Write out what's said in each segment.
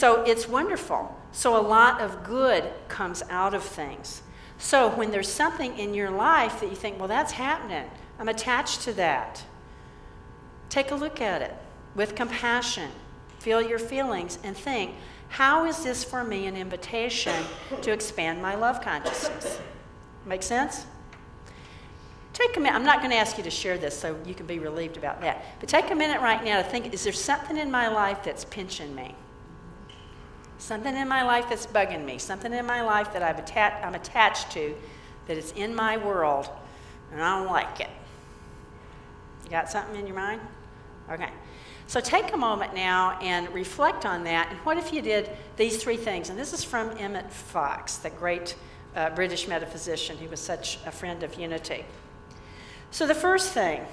So it's wonderful. So a lot of good comes out of things. So when there's something in your life that you think, well, that's happening, I'm attached to that, take a look at it with compassion. Feel your feelings and think, how is this for me an invitation to expand my love consciousness? Make sense? Take a minute. I'm not going to ask you to share this so you can be relieved about that. But take a minute right now to think, is there something in my life that's pinching me? Something in my life that's bugging me? Something in my life that I'm attached to, that is in my world, and I don't like it? You got something in your mind? Okay. So take a moment now and reflect on that. And what if you did these three things? And this is from Emmett Fox, the great British metaphysician who was such a friend of unity. So the first thing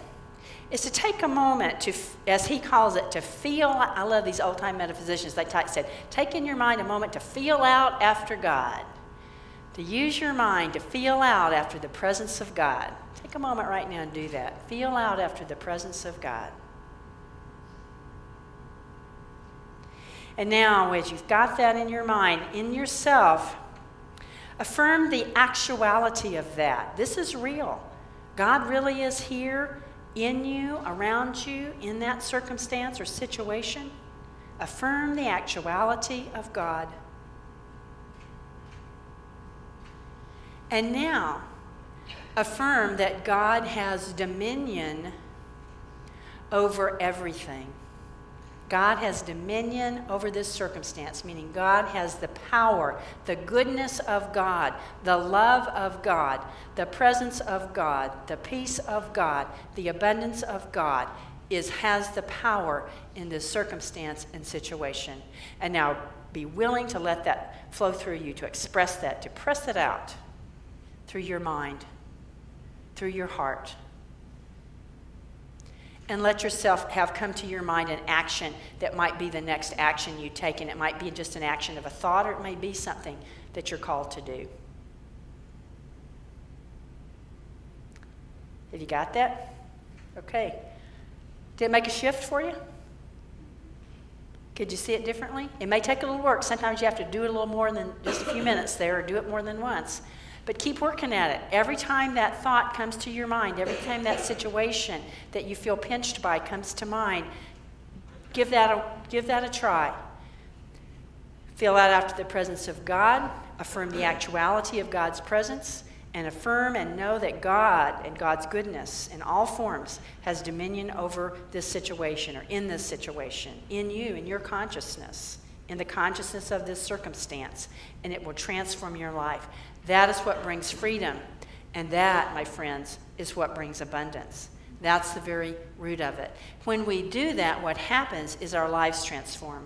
is to take a moment to, as he calls it, to feel. I love these old-time metaphysicians. They said, take in your mind a moment to feel out after God. To use your mind to feel out after the presence of God. Take a moment right now and do that. Feel out after the presence of God. And now, as you've got that in your mind, in yourself, affirm the actuality of that. This is real. God really is here, in you, around you, in that circumstance or situation. Affirm the actuality of God. And now, affirm that God has dominion over everything. God has dominion over this circumstance, meaning God has the power, the goodness of God, the love of God, the presence of God, the peace of God, the abundance of God has the power in this circumstance and situation. And now be willing to let that flow through you, to express that, to press it out through your mind, through your heart. And let yourself have come to your mind an action that might be the next action you take. And it might be just an action of a thought, or it may be something that you're called to do. Have you got that? Okay. Did it make a shift for you? Could you see it differently? It may take a little work. Sometimes you have to do it a little more than just a few minutes there, or do it more than once. But keep working at it. Every time that thought comes to your mind, every time that situation that you feel pinched by comes to mind, give that a try. Feel out after the presence of God. Affirm the actuality of God's presence. And affirm and know that God and God's goodness in all forms has dominion over this situation, or in this situation, in you, in your consciousness, in the consciousness of this circumstance. And it will transform your life. That is what brings freedom. And that, my friends, is what brings abundance. That's the very root of it. When we do that, what happens is our lives transform.